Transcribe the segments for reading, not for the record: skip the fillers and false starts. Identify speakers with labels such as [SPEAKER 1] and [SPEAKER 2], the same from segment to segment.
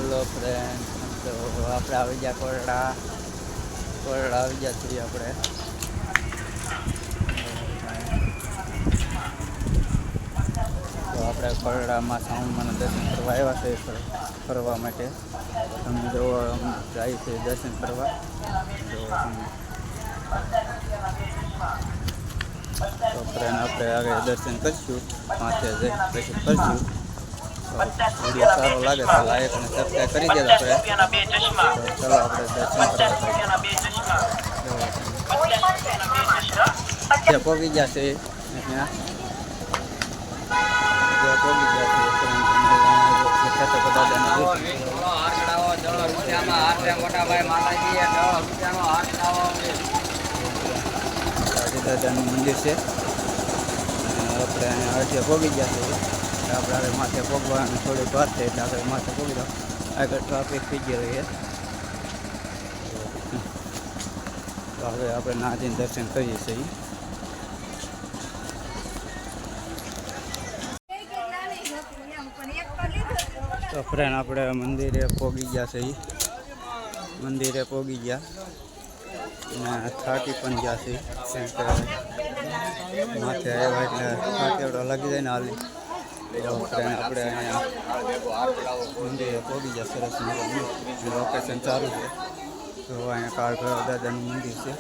[SPEAKER 1] Hello friend, તો આપણે આવી ગયા કોરડા આવી ગયા છીએ આપણે. તો આપણે કોરડામાં સાઉન્ડમાં દર્શન કરવા આવ્યા છે ફરવા માટે. તમે જો જાય છે દર્શન કરવા. તો ફ્રેન્ડ આપણે આગળ દર્શન કરીશું, માથે જઈ પછી કરશું. વિડીયો સારો લાગે તો લાઈક અને સબસ્ક્રાઈબ કરી દેજો આપણે. તો ચલો આપણે દર્શન કરવા પહોંચી ગયા છે. દાદાનું મંદિર છે. આપણે અહીંયા અડધે પહોંચી ગયા છે. આપણે આગળ માથે પગવાનું થોડીક વાર છે એટલે આપણે માથે પગી દો. આગળ ટ્રાફિક થઈ ગયેલી છે. તો હવે આપણે નાજીને દર્શન કરીએ છીએ. તો ફ્રેન્ડ આપણે મંદિરે પહોંચી ગયા છે. મંદિરે પહોંચી ગયા અને થાકી પણ ગયા છે. માથે આવ્યા એટલે થાકેવડો લાગી જાય ને હાલી. ફ્રેન્ડ આપણે અહીંયા મંદિરે પહોંચી ગયા. સરસ લોકેશન સારું છે. તો અહીંયા કાળભૈરવ દાદાનું મંદિર છે.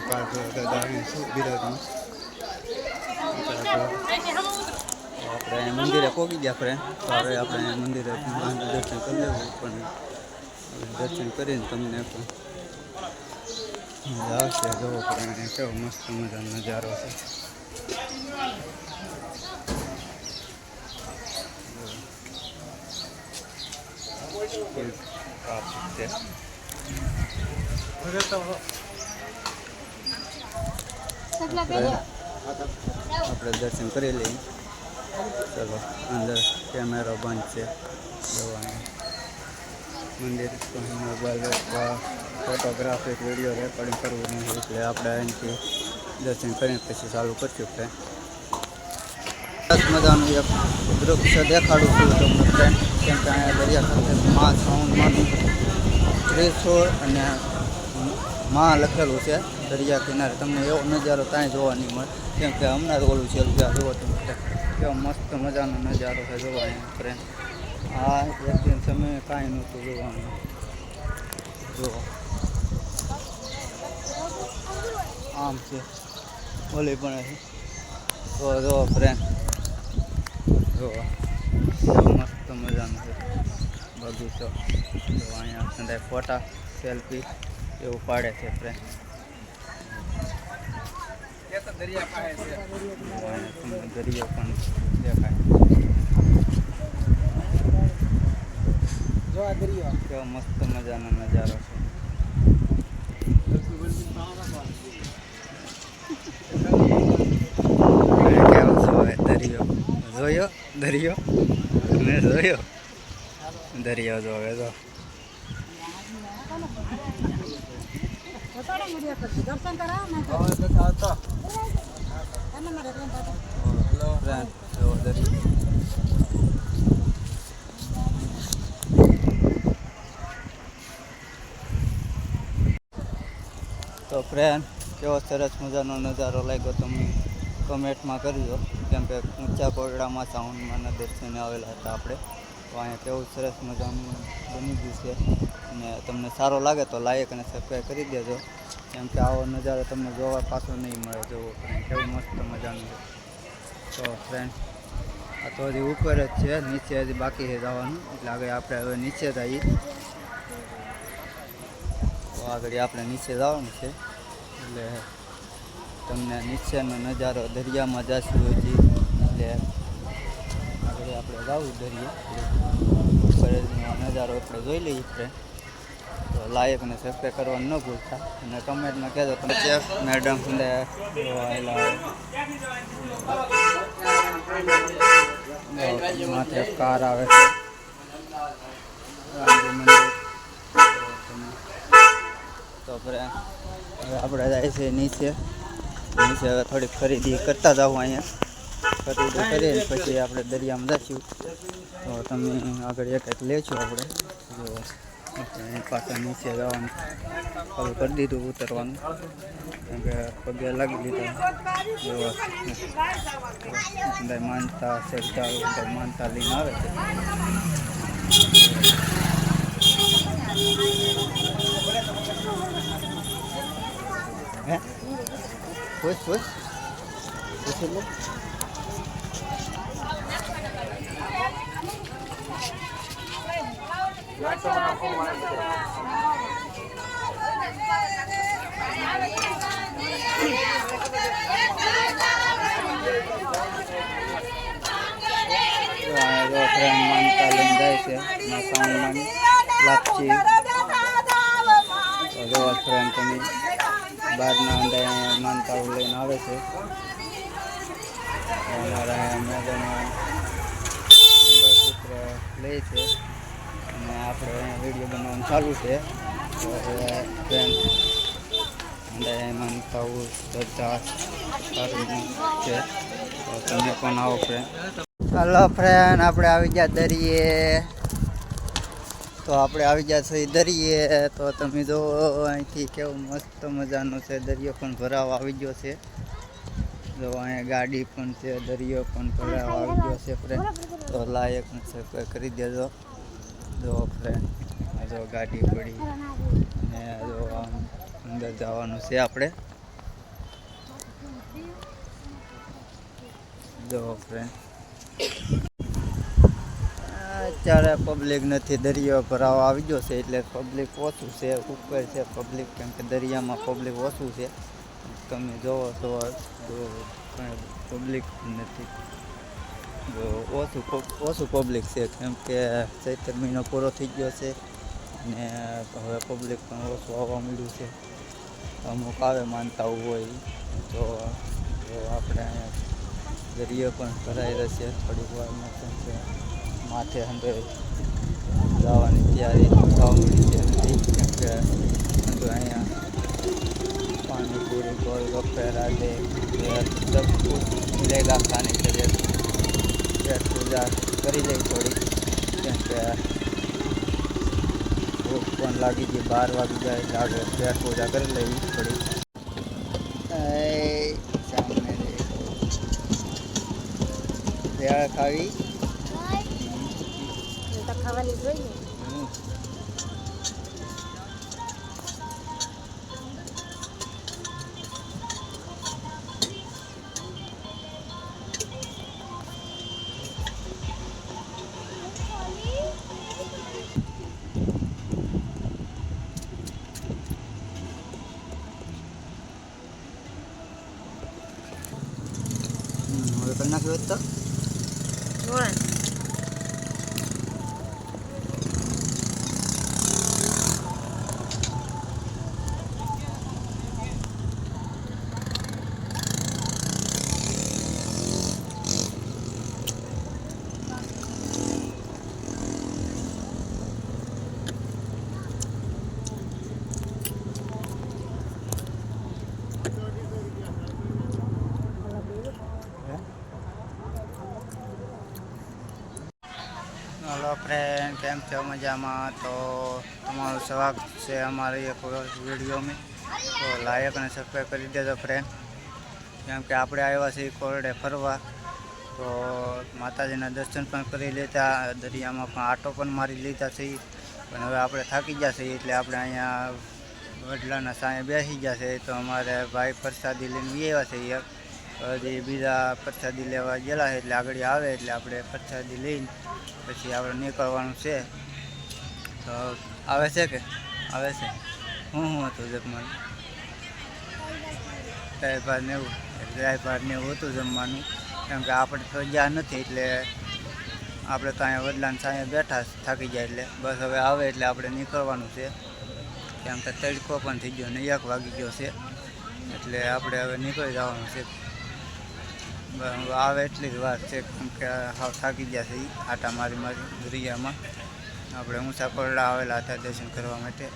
[SPEAKER 1] કાળભૈરવ દાદા અહીંયા શું બિરાજમાં. આપણે મંદિરે પહોંચી ગયા ફ્રેન્ડ. તો હવે આપણે મંદિરે દર્શન કરી લેવું. પણ દર્શન કરીને તમને પણ મજા આવશે. જોવો ફ્રેન્ડ, કેવો મસ્ત મજાનો નજારો છે. આપણે દર્શન કરી લઈએ. ચલો, અંદર કેમેરો બંધ છે. મંદિર મોબાઈલ ફોટોગ્રાફી વિડીયો રેકોર્ડિંગ કરવું નહીં, એટલે આપણે અહીંથી દર્શન કરીને પછી ચાલુ કરશું. ફ્રેન્ડ સરસ મજાનું એક વૃક્ષ દેખાડું છું તમને ફ્રેન્ડ. કેમ કે અહીંયા દરિયા સાથે માં સાઉન્ડમાંનું ત્રિશૂળ અને માં લખેલું છે દરિયા કિનારે. તમને એવો નજારો ત્યાં જોવા નહીં મળે. કેમ કે હમણાં જ ઓલું છે જોવો તમે કેવો મસ્ત મજાનો નજારો છે. જોવા અહીંયા ફ્રેન્ડ આ એક દિન સમયે કાંઈ નહોતું જોવાનું. જો આમ છે ઓલી પણ છે. તો જો ફ્રેન્ડ જો મસ્ત મજાનું છે બગીચો. તો અહીંયા સંધાય ફોટા સેલ્ફી એવું પાડે છે ફ્રેન્ડ. દરિયો પણ દેખાય. જો આ દરિયો કેવો મસ્ત મજાનો નજારો છે. કેવો છે દરિયો. જોયો દરિયો મેં જોયો દરિયો જોવે તો. તો ફ્રેન્ડ કેવો સરસ મજાનો નજારો લાગ્યો તમને કમેન્ટમાં કરજો. કેમ કે ઊંચા કોરડામાં સાઉન્ડમાંના દર્શને આવેલા હતા આપણે. તો અહીંયા કેવું સરસ મજાનું બની ગયું છે. અને તમને સારો લાગે તો લાઈક અને સબસ્ક્રાઈબ કરી દેજો. કેમ કે આવો નજારો તમને જોવા પાછો નહીં મળે. જોવો કેવું મસ્ત મજાનું છે. તો ફ્રેન્ડ આ તો હજી ઉપર જ છે, નીચે હજી બાકી છે જવાનું. એટલે આગળ આપણે હવે નીચે જઈએ. તો આગળ આપણે નીચે જવાનું છે. એટલે તમને નીચેનો નજારો દરિયામાં જશું હજી. એટલે આગળ આપણે જવું દરિયે ઉપર નજારો આપણે જોઈ લઈએ ફ્રેન્ડ. તો લાઈક અને સબસ્ક્રાઈબ કરવાનું ન ભૂલતા. અને કમેન્ટમાં કહેજો તમે ચેફ મેડમ માથે કાર આવે છે. તો હવે આપણે જાય છે નીચે. હવે થોડીક ખરીદી કરતા જાઉં અહીંયા. ખરીદી કરીને પછી આપણે દરિયામાં જઈશું. તો તમે આગળ એક લેશું આપણે જો આપણે પાછા નીચે જવાનું ચાલુ કરી દીધું ઉતરવાનું કેમ કે પગે લાગી દીધા જો માનતા શ્રદ્ધાળુ માનતા લઈને આવે છે. હે ખુશ ખુશ ખુશ એટલે માનતા લઈને જાય છે લાપસી જો ફ્રેન્ડ તમે બહારના અંડા માનતાઓ લઈને આવે છે. અમારા મેદાનમાં મંગળસૂત્ર લે છે અને આપણે વિડીયો બનાવવાનું ચાલુ છે. તો ફ્રેન્ડ અંડા માનતાઓ શ્રદ્ધા સારી છે તો તમે પણ આવો ફ્રેન્ડ. હલો ફ્રેન્ડ આપણે આવી ગયા દરિયે. તો આપણે આવી ગયા છીએ દરિયે. તો તમે જો અહીંથી કેવું મસ્ત મજાનો છે દરિયો પણ ભરાવા આવી ગયો છે. જો અહીંયા ગાડી પણ છે દરિયો પણ ભરાવા આવી ગયો છે ફ્રેન્ડ. તો લાયક સબસ્ક્રાઈબ કરી દેજો. જો ફ્રેન્ડ જો ગાડી પડી ને જો અંદર જવાનું છે આપણે. જો ફ્રેન્ડ અત્યારે પબ્લિક નથી દરિયો ભરાવા આવી ગયો છે એટલે પબ્લિક ઓછું છે. ઉપર છે પબ્લિક કેમ કે દરિયામાં પબ્લિક ઓછું છે. તમે જોવો તો પબ્લિક નથી જો ઓછું પબ્લિક છે કેમ કે ચૈત્ર મહિનો પૂરો થઈ ગયો છે ને હવે પબ્લિક પણ ઓછું આવવા મળ્યું છે. અમુક આવે માનતા હોય તો આપણે અહીંયા દરિયો પણ ભરાઈ રહેશે થોડીક વારમાં છે. માથે અંદર જવાની તૈયારી થવા મળી છે નથી કેમ કે અહીંયા પાણીપુરી ગોલગપ્પે રાધે सब कुछ मिलेगा खाने के लिए. पेट पूजा કરી લઈ થોડી કેમ કે ભૂખ પણ લાગી ગઈ 12 વાગી જાય એટલે આગળ પેટ પૂજા કરી લઈ થોડી. સામને ભેળ ખાવી ખાવાની જોઈએ. હવે કરી નાખ્યું તો हेलो फ्रेंड केम छो मजामा. तो તમારું સ્વાગત છે અમારી એક વિડીયો में. તો લાયક અને સબસ્ક્રાઈબ કરી દેજો ફ્રેન્ડ કેમ કે આપણે આવ્યા છીએ કોરડે ફરવા. તો માતાજીના દર્શન પણ કરી લેતા દરિયામાં પણ આટો પણ મારી લીધા છીએ પણ હવે આપણે થાકી ગયા છીએ એટલે આપણે અહીંયા વડલાના સાંજે બેસી ગયા છે. તો અમારે ભાઈ પ્રસાદી લઈને આવ્યા છે હજી બીજા પ્રસાદી લેવા ગયેલા છે એટલે આગળ આવે એટલે આપણે પ્રસાદી લઈને પછી આપણે નીકળવાનું છે. તો આવે છે કે આવે છે હું હતું જમવાનું ડ્રાઈવર ને એવું હતું જમવાનું કેમ કે આપણે તો ગયા નથી એટલે આપણે તો અહીંયા વડલાને સાંજે બેઠા થાકી જાય એટલે બસ હવે આવે એટલે આપણે નીકળવાનું છે કેમ કે તડકો પણ થઈ ગયો ને 1 વાગી ગયો છે એટલે આપણે હવે નીકળી જવાનું છે. આવે એટલી જ વાર છે કેમ કે હાવ થાકી ગયા છે આટા મારી દરિયામાં. આપણે ઊંચા કોરડા આવેલા હતા દર્શન કરવા માટે.